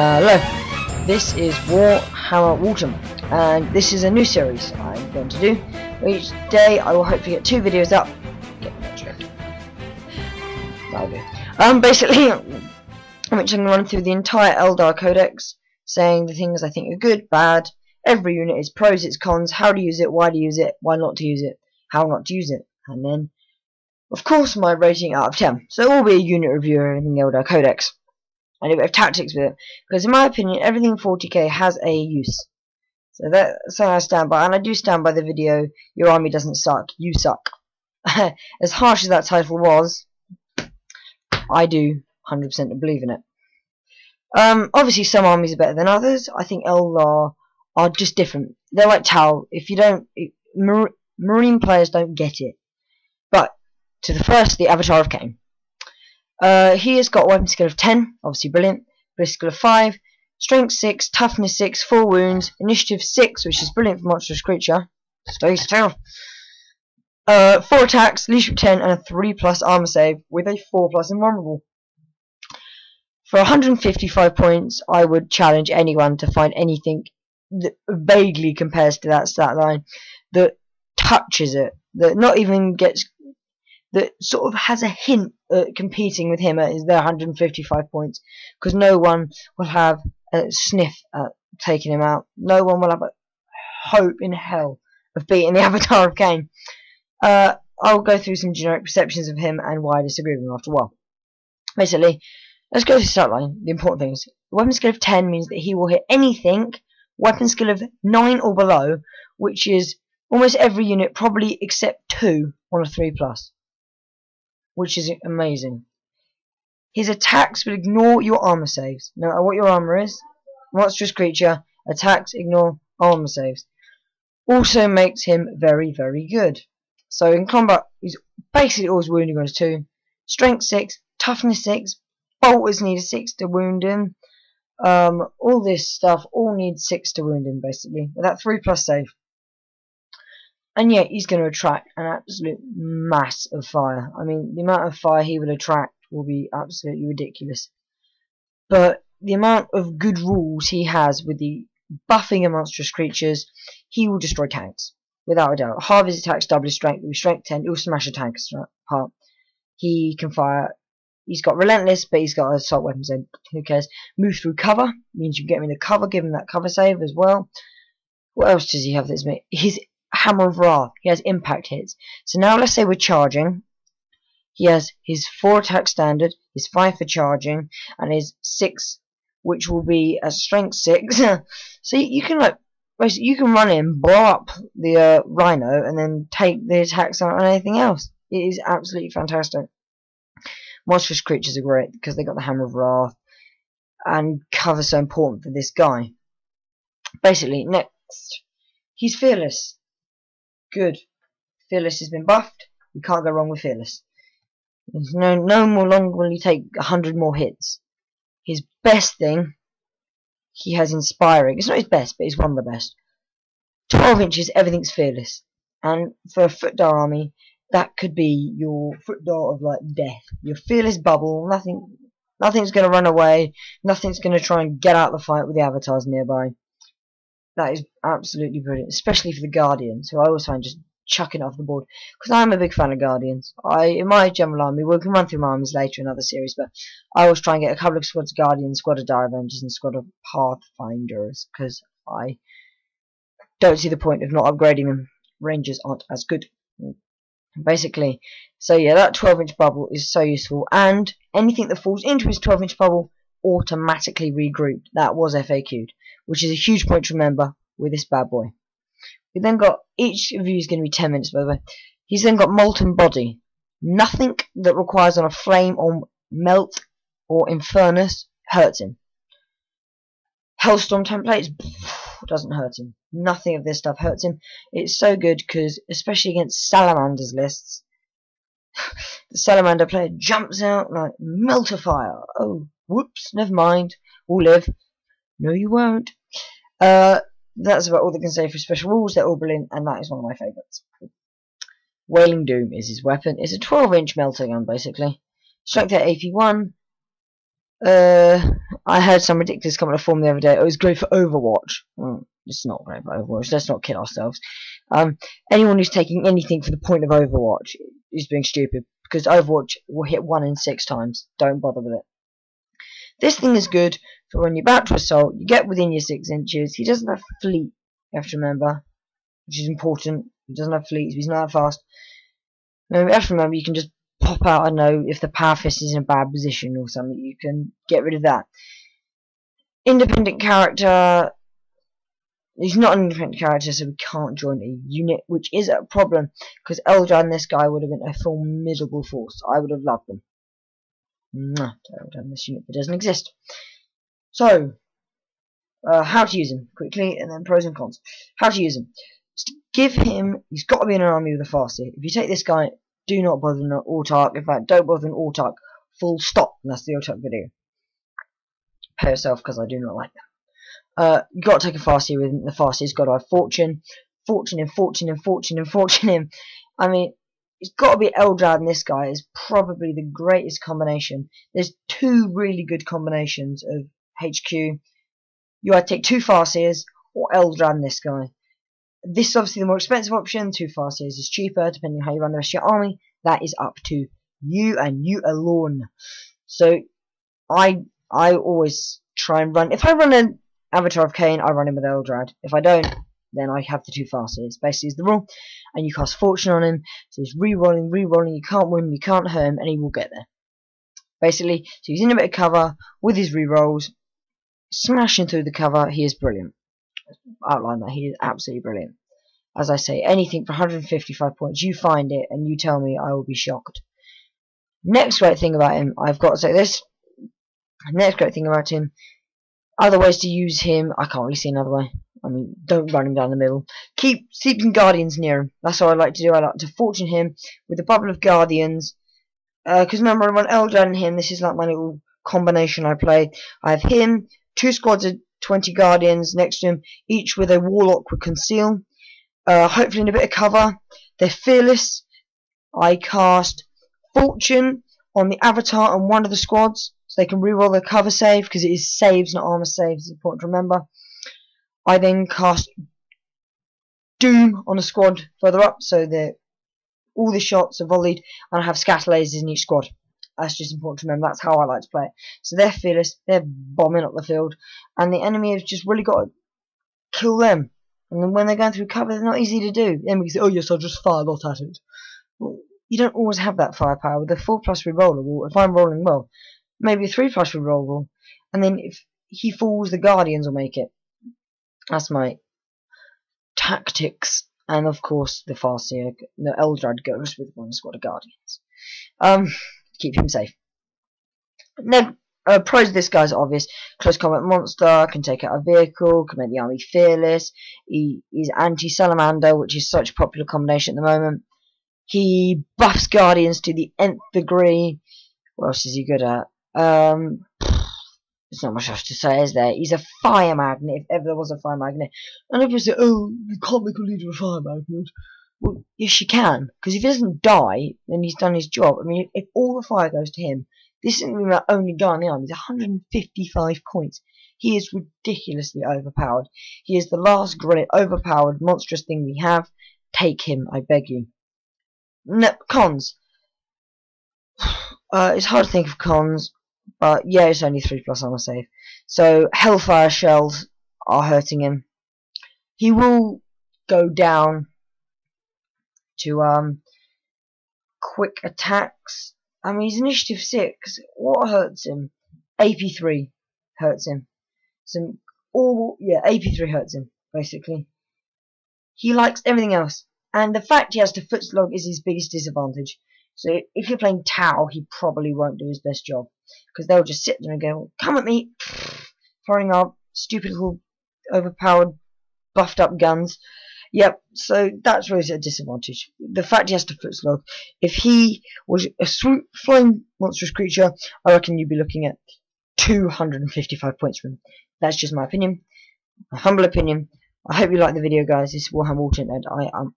Hello, this is Warhammer Waltham, and this is a new series I'm going to do. Each day I will hopefully get 2 videos up. Get that straight. That'll do. Basically, I'm going to run through the entire Eldar codex, saying the things I think are good, bad. Every unit is pros, its cons, how to use it, why to use it, why not to use it, how not to use it, and then, of course, my rating out of 10. So it will be a unit review in the Eldar codex. And a bit of tactics with it, because in my opinion everything 40k has a use. So that's something I stand by, and I do stand by the video, your army doesn't suck, you suck. As harsh as that title was, I do 100% believe in it. Obviously some armies are better than others. I think Eldar are just different. They're like Tau. If you don't, Marine players don't get it. But to the Avatar of Khaine. He has got a weapon skill of 10, obviously brilliant, ballistic skill of 5, strength 6, toughness 6, 4 wounds, initiative 6, which is brilliant for monstrous creature. Stay still. 4 attacks, leadership 10, and a 3+ armor save with a 4+ invulnerable. For 155 points, I would challenge anyone to find anything that vaguely compares to that stat line, that touches it, that not even gets, that sort of has a hint at competing with him at their 155 points, because no one will have a sniff at taking him out. No one will have a hope in hell of beating the Avatar of Khaine. I'll go through some generic perceptions of him and why I disagree with him after a while. Basically, let's go to the start line. The important things. Weapon skill of 10 means that he will hit anything, weapon skill of 9 or below, which is almost every unit, probably except 2 on a 3+. Which is amazing. His attacks will ignore your armor saves. No matter what your armor is, monstrous creature, attacks ignore armor saves. Also makes him very, very good. So in combat, he's basically always wounding on his 2. Strength 6, toughness 6, bolters need a 6 to wound him. All this stuff all needs 6 to wound him, basically. With that 3+ save. And yet, he's going to attract an absolute mass of fire. I mean, the amount of fire he will attract will be absolutely ridiculous. But the amount of good rules he has with the buffing of monstrous creatures, he will destroy tanks. Without a doubt. Half his attacks, double his strength, with strength 10, he will smash a tank apart. He can fire. He's got relentless, but he's got assault weapons, so who cares? Move through cover, means you get him into cover, give him that cover save as well. What else does he have that's made? His Hammer of Wrath. He has impact hits. So now let's say we're charging. He has his 4 attack standard, his 5 for charging, and his 6, which will be a strength 6. So you can basically you can run in, blow up the Rhino, and then take the attacks on anything else. It is absolutely fantastic. Monstrous creatures are great because they got the Hammer of Wrath, and cover's so important for this guy. Basically, next, he's fearless. Good. Fearless has been buffed. You can't go wrong with Fearless. There's no more longer will he take 100 more hits. His best thing, he has Inspiring. It's not his best, but it's one of the best. 12 inches, everything's Fearless. And for a foot Eldar army, that could be your foot Eldar of like death. Your Fearless bubble. Nothing's going to run away. Nothing's going to try and get out of the fight with the avatars nearby. That is absolutely brilliant, especially for the Guardians, who I always find just chucking it off the board. Because I'm a big fan of Guardians. In my general army, we can run through my armies later in other series, but I always try and get a couple of squads of Guardians, squad of Dire Avengers, and squad of Pathfinders, because I don't see the point of not upgrading them. Rangers aren't as good. Basically, so yeah, that 12-inch bubble is so useful, and anything that falls into his 12-inch bubble automatically regrouped. That was FAQ'd, which is a huge point to remember with this bad boy. We then got, each of you is going to be 10 minutes by the way. He's then got Molten Body. Nothing that requires on a flame or melt or infernus hurts him. Hellstorm templates doesn't hurt him. Nothing of this stuff hurts him. It's so good because, especially against Salamander's lists, the Salamander player jumps out like melt a fire. Oh, whoops, never mind. We'll live. No, you won't. That's about all they can say for special rules. They're all brilliant, and that is one of my favourites. Wailing Doom is his weapon. It's a 12-inch melter gun, basically. Strength at AP1. I heard some ridiculous comment of form the other day. Oh, it's great for Overwatch. Well, it's not great for Overwatch. Let's not kid ourselves. Anyone who's taking anything for the point of Overwatch is being stupid, because Overwatch will hit 1 in 6 times. Don't bother with it. This thing is good for when you're about to assault. You get within your 6 inches. He doesn't have fleet, you have to remember, which is important. He doesn't have fleet, so he's not that fast. Now, you have to remember, you can just pop out, I don't know, if the power fist is in a bad position or something, you can get rid of that. Independent character. He's not an independent character, so we can't join a unit, which is a problem, because Eldar and this guy would have been a formidable force. I would have loved them. Nah, this unit doesn't exist. So, how to use him quickly, and then pros and cons. How to use him? Just give him. He's got to be in an army with a Farseer. If you take this guy, do not bother an autarch. In fact, don't bother an autarch. Full stop. And that's the autarch video. Pay yourself, because I do not like that. You got to take a Farseer with him. The Farseer's got to have fortune, fortune, and fortune, and fortune, and fortune him. I mean, it's got to be Eldar, and this guy is probably the greatest combination. There's 2 really good combinations of HQ. You either take 2 Farseers or Eldar and this guy. This is obviously the more expensive option. 2 Farseers is cheaper, depending on how you run the rest of your army. That is up to you and you alone. So I always try and run. If I run an Avatar of Khaine, I run him with Eldrad. If I don't, then I have the 2 Farseers. Basically, is the rule. And you cast Fortune on him, so he's re-rolling. You can't win, you can't hurt him, and he will get there. Basically, so he's in a bit of cover with his re-rolls, smashing through the cover. He is brilliant. Outline that, he is absolutely brilliant. As I say, anything for 155 points, you find it, and you tell me, I will be shocked. Next great thing about him, I've got to say this. Next great thing about him, other ways to use him, I can't really see another way. I mean, don't run him down the middle. Keep some Guardians near him. That's what I like to do. I like to fortune him with a bubble of Guardians. Because remember, I want Eldar and him. This is like my little combination I play. I have him, 2 squads of 20 Guardians next to him, each with a Warlock with Conceal. Hopefully in a bit of cover. They're fearless. I cast Fortune on the Avatar and one of the squads, so they can reroll their cover save, because it is saves, not armor saves. It's important to remember. I then cast Doom on a squad further up, so that all the shots are volleyed, and I have scatter lasers in each squad. That's just important to remember. That's how I like to play it. So they're fearless, they're bombing up the field, and the enemy has just really got to kill them. And then when they're going through cover, they're not easy to do. The enemy can say, oh yes, I'll just fire a lot at it. Well, you don't always have that firepower. With a 4+ rerollable, if I'm rolling well, maybe a 3+ rerollable, and then if he falls, the Guardians will make it. That's my tactics, and of course the Farseer, the Eldrad goes with 1 squad of Guardians. Keep him safe. Then pros of this guy's are obvious. Close combat monster, can take out a vehicle, can make the army fearless. He is anti-salamander, which is such a popular combination at the moment. He buffs Guardians to the nth degree. What else is he good at? There's not much else to say, is there? He's a fire magnet, if ever there was a fire magnet. And everyone say, oh, you can't make a leader a fire magnet. Well, yes, you can. Because if he doesn't die, then he's done his job. I mean, if all the fire goes to him, this isn't really my only guy in the army. He's 155 points. He is ridiculously overpowered. He is the last great overpowered, monstrous thing we have. Take him, I beg you. No, cons. It's hard to think of cons. But yeah, it's only 3+ armor save. So Hellfire shells are hurting him. He will go down to quick attacks. I mean, he's initiative 6. What hurts him? AP3 hurts him. AP3 hurts him basically. He likes everything else, and the fact he has to foot slog is his biggest disadvantage. So if you're playing Tau, he probably won't do his best job, because they'll just sit there and go, come at me, firing our stupid little overpowered, buffed up guns. Yep, so that's really a disadvantage. The fact he has to foot slog. If he was a swoop flying monstrous creature, I reckon you'd be looking at 255 points from him. That's just my opinion, my humble opinion. I hope you like the video, guys. This is Warhammer Ultimate, and I am